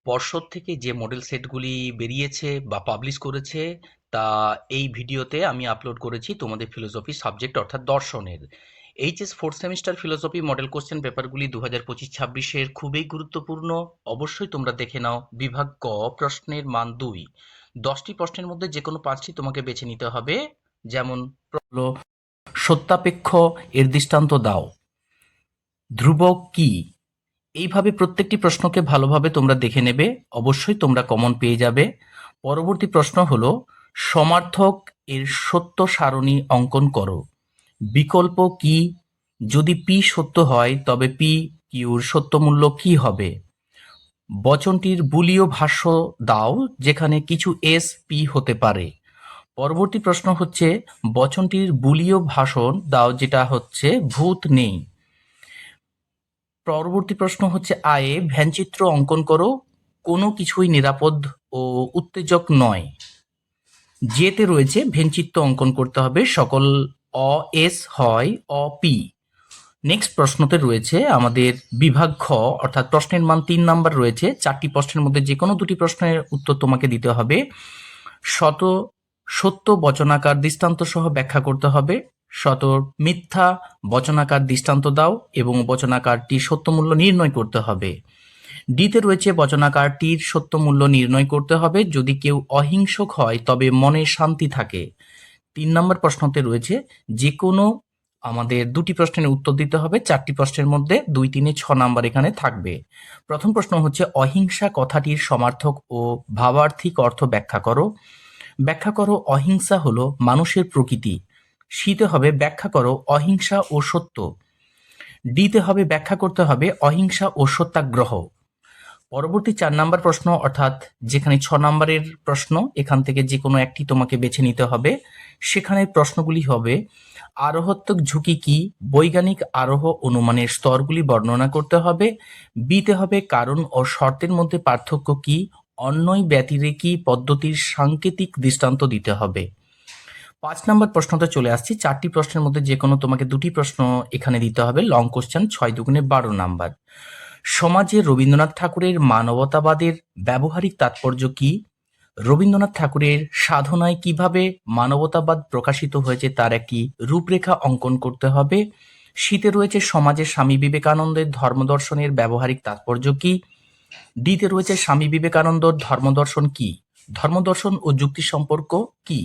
পর্ষদ থেকে যে মডেল সেটগুলি বেরিয়েছে বা পাবলিশ করেছে তা এই ভিডিওতে আমি আপলোড করেছি তোমাদের ফিলোসফি সাবজেক্ট অর্থাৎ দর্শনের। HS fourth semester philosophy model question পেপারগুলি 2025-26-এর খুবই গুরুত্বপূর্ণ। অবশ্যই তোমরা দেখে নাও। বিভাগ ক, প্রশ্নের মান 2। 10টি প্রশ্নের মধ্যে যে কোনো 5টি তোমাকে বেছে নিতে হবে। যেমন হলো সত্যাপেক্ষ এর দৃষ্টান্ত দাও, ধ্রুবক কি। এইভাবে প্রত্যেকটি প্রশ্নকে ভালোভাবে তোমরা দেখে নেবে, অবশ্যই তোমরা কমন পেয়ে যাবে। পরবর্তী প্রশ্ন হলো সমার্থক এর সত্য সারণী অঙ্কন করো। বিকল্প কি, যদি পি সত্য হয় তবে পি কিউর সত্য মূল্য কি হবে। বচনটির বুলীয় ভাষ্য দাও যেখানে কিছু এস পি হতে পারে। পরবর্তী প্রশ্ন হচ্ছে বচনটির বুলীয় ভাষণ দাও যেটা হচ্ছে ভূত নেই। পরবর্তী প্রশ্ন হচ্ছে আয়ে ভ্যানচিত্র অঙ্কন করো, কোনো কিছুই নিরাপদ ও উত্তেজক নয়। যেতে রয়েছে ভেনচিত্র অঙ্কন করতে হবে, সকল অ এস হয় অ পি। নেক্সট প্রশ্নতে রয়েছে আমাদের বিভাগ খ অর্থাৎ প্রশ্নের মান 3 নাম্বার রয়েছে। 4টি প্রশ্নের মধ্যে যে কোনো 2টি প্রশ্নের উত্তর তোমাকে দিতে হবে। সত্য বচনাকার দৃষ্টান্ত সহ ব্যাখ্যা করতে হবে। মিথ্যা বচনাকার দৃষ্টান্ত দাও এবং বচনাকারটির সত্যমূল্য নির্ণয় করতে হবে। ডিতে রয়েছে বচনাকারটির সত্যমূল্য নির্ণয় করতে হবে। যদি কেউ অহিংসক হয় তবে মনে শান্তি থাকে। 3 নম্বর প্রশ্নতে রয়েছে যে কোনো আমাদের 2টি প্রশ্নের উত্তর দিতে হবে। 4টি প্রশ্নের মধ্যে 2, 3, 6 নাম্বার এখানে থাকবে। প্রথম প্রশ্ন হচ্ছে অহিংসা কথাটির সমার্থক ও ভাবার্থিক অর্থ ব্যাখ্যা করো। ব্যাখ্যা করো অহিংসা হলো মানুষের প্রকৃতি। সিতে হবে ব্যাখ্যা করো অহিংসা ও সত্য। ডিতে হবে ব্যাখ্যা করতে হবে অহিংসা ও সত্যাগ্রহ। পরবর্তী 4 নাম্বার প্রশ্ন অর্থাৎ যেখানে 6 নাম্বারের প্রশ্ন, এখান থেকে যে কোনো একটি তোমাকে বেছে নিতে হবে। সেখানে প্রশ্নগুলি হবে আরোহত্মক ঝুঁকি কি, বৈজ্ঞানিক আরোহ অনুমানের স্তরগুলি বর্ণনা করতে হবে। বিতে হবে কারণ ও শর্তের মধ্যে পার্থক্য কি, অন্যয় ব্যতিরেকি পদ্ধতির সাংকেতিক দৃষ্টান্ত দিতে হবে। 5 নাম্বার প্রশ্নতে চলে আসছি। 4টি প্রশ্নের মধ্যে যে কোনো তোমাকে 2টি প্রশ্ন এখানে দিতে হবে। লং কোশ্চেন 6 দুগুণে 12 নাম্বার। সমাজে রবীন্দ্রনাথ ঠাকুরের মানবতাবাদের ব্যবহারিক তাৎপর্য কি, রবীন্দ্রনাথ ঠাকুরের সাধনায় কিভাবে মানবতাবাদ প্রকাশিত হয়েছে তার একটি রূপরেখা অঙ্কন করতে হবে। শীতে রয়েছে সমাজে স্বামী বিবেকানন্দের ধর্মদর্শনের ব্যবহারিক তাৎপর্য কি। ডিতে রয়েছে স্বামী বিবেকানন্দর ধর্মদর্শন কি, ধর্মদর্শন ও যুক্তি সম্পর্ক কি।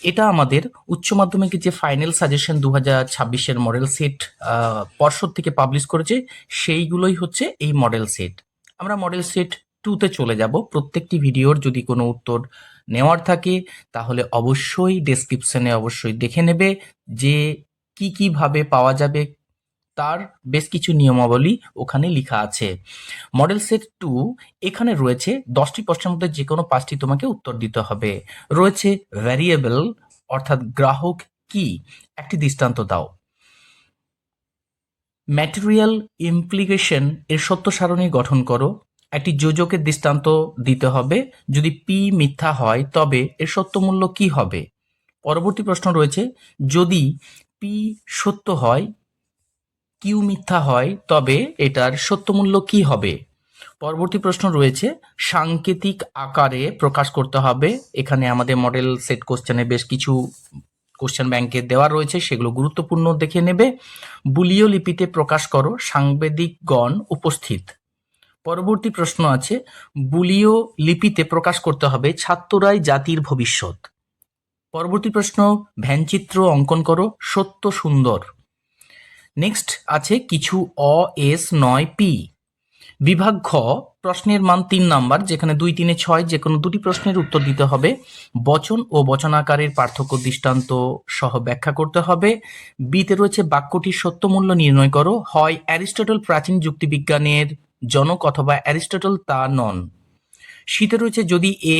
এটা আমাদের উচ্চ মাধ্যমিকের যে ফাইনাল সাজেশন 2026-এর মডেল সেট পর্ষদ থেকে পাবলিশ করেছে, সেইগুলোই হচ্ছে এই মডেল সেট। আমরা মডেল সেট 2-তে চলে যাব। প্রত্যেকটি ভিডিওর যদি কোনো উত্তর নেওয়ার থাকে তাহলে অবশ্যই ডেসক্রিপশনে অবশ্যই দেখে নেবে যে কিভাবে পাওয়া যাবে, তার বেশ কিছু নিয়মাবলী ওখানে লেখা আছে। মডেল সেট 2 এখানে রয়েছে 10টি প্রশ্নের মধ্যে যে কোনো 5টি তোমাকে উত্তর দিতে হবে। রয়েছে ভ্যারিয়েবল অর্থাৎ গ্রাহক কি, একটি দৃষ্টান্ত দাও। ম্যাটেরিয়াল ইমপ্লিকেশন এর সত্য সারণী গঠন করো। একটি যোজকের দৃষ্টান্ত দিতে হবে। যদি পি মিথ্যা হয় তবে এর সত্য মূল্য কি হবে। পরবর্তী প্রশ্ন রয়েছে যদি পি সত্য হয় কিউ মিথ্যা হয় তবে এটার সত্যমূল্য কি হবে। পরবর্তী প্রশ্ন রয়েছে সাংকেতিক আকারে প্রকাশ করতে হবে। এখানে আমাদের মডেল সেট কোশ্চেনে বেশ কিছু কোশ্চেন ব্যাংকে দেওয়া রয়েছে, সেগুলো গুরুত্বপূর্ণ দেখে নেবে। বুলীয় লিপিতে প্রকাশ করো, সাংবাদিকগণ উপস্থিত। পরবর্তী প্রশ্ন আছে বুলীয় লিপিতে প্রকাশ করতে হবে ছাত্ররাই জাতির ভবিষ্যৎ। পরবর্তী প্রশ্ন ভ্যানচিত্র অঙ্কন করো, সত্য সুন্দর। নেক্সট আছে কিছু অ এস নয় পি। বিভাগ খ প্রশ্নের মান 3 নাম্বার, যেখানে 2, 3, 6 যে কোনো 2টি প্রশ্নের উত্তর দিতে হবে। বচন ও বচনাকারের পার্থক্য দৃষ্টান্ত সহ ব্যাখ্যা করতে হবে। বিতে রয়েছে বাক্যটির সত্যমূল্য নির্ণয় করো, হয় অ্যারিস্টটল প্রাচীন যুক্তিবিজ্ঞানের জনক অথবা অ্যারিস্টটল তা নন। সিতে রয়েছে যদি এ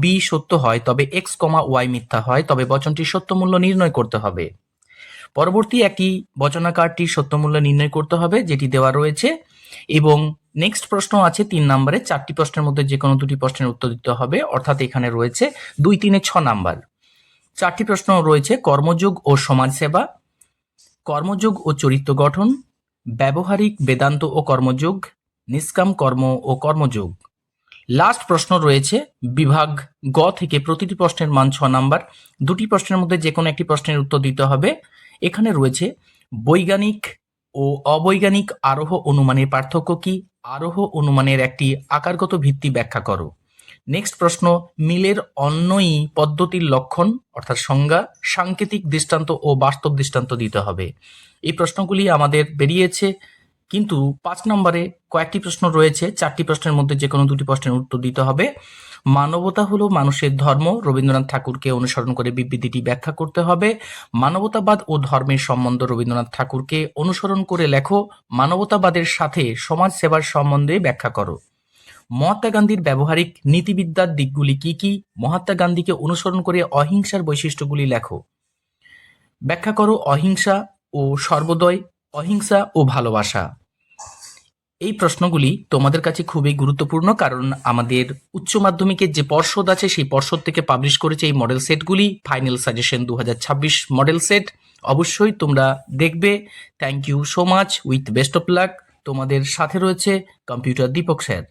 বি সত্য হয় তবে এক্স ওয়াই মিথ্যা হয় তবে বচনটির সত্যমূল্য নির্ণয় করতে হবে। পরবর্তী একটি বচনাকারটির সত্যমূল্য নির্ণয় করতে হবে যেটি দেওয়া রয়েছে। এবং নেক্সট প্রশ্ন আছে 3 নম্বরে। 4টি প্রশ্নের মধ্যে যে কোনো 2টি প্রশ্নের উত্তর দিতে হবে, অর্থাৎ এখানে রয়েছে 2, 3, 6 নাম্বার। 4টি প্রশ্ন রয়েছে কর্মযোগ ও সমাজসেবা, কর্মযোগ ও চরিত্র গঠন, ব্যবহারিক বেদান্ত ও কর্মযোগ, নিষ্কাম কর্ম ও কর্মযোগ। লাস্ট প্রশ্ন রয়েছে বিভাগ গ থেকে, প্রতিটি প্রশ্নের মান 6 নাম্বার। দুটি প্রশ্নের মধ্যে যে কোনো একটি প্রশ্নের উত্তর দিতে হবে। এখানে রয়েছে বৈজ্ঞানিক ও অবৈজ্ঞানিক আরোহ অনুমানের পার্থক্য কি, আরোহ অনুমানের একটি আকারগত ভিত্তি ব্যাখ্যা করো। নেক্সট প্রশ্ন, মিলের অন্যয়ী পদ্ধতির লক্ষণ অর্থাৎ সংজ্ঞা, সাংকেতিক দৃষ্টান্ত ও বাস্তব দৃষ্টান্ত দিতে হবে। এই প্রশ্নগুলি আমাদের বেরিয়েছে, কিন্তু 5 নম্বরে কয়েকটি প্রশ্ন রয়েছে। 4টি প্রশ্নের মধ্যে যে কোনো 2টি প্রশ্নের উত্তর দিতে হবে। মানবতা হলো মানুষের ধর্ম, রবীন্দ্রনাথ ঠাকুরকে অনুসরণ করে বিবৃতিটি ব্যাখ্যা করতে হবে। মানবতাবাদ ও ধর্মের সম্বন্ধ রবীন্দ্রনাথ ঠাকুরকে অনুসরণ করে লেখো। মানবতাবাদের সাথে সমাজ সেবার সম্বন্ধে ব্যাখ্যা করো। মহাত্মা গান্ধীর ব্যবহারিক নীতিবিদ্যার দিকগুলি কি কি, মহাত্মা গান্ধীকে অনুসরণ করে অহিংসার বৈশিষ্ট্যগুলি লেখো। ব্যাখ্যা করো অহিংসা ও সর্বোদয়, অহিংসা ও ভালোবাসা। এই প্রশ্নগুলি তোমাদের কাছে খুবই গুরুত্বপূর্ণ, কারণ আমাদের উচ্চ মাধ্যমিকের যে পর্ষদ আছে সেই পর্ষদ থেকে পাবলিশ করেছে এই মডেল সেটগুলি, ফাইনাল সাজেশন 2026 মডেল সেট। অবশ্যই তোমরা দেখবে। Thank you so much, with best of luck. তোমাদের সাথে রয়েছে কম্পিউটার দীপক স্যার।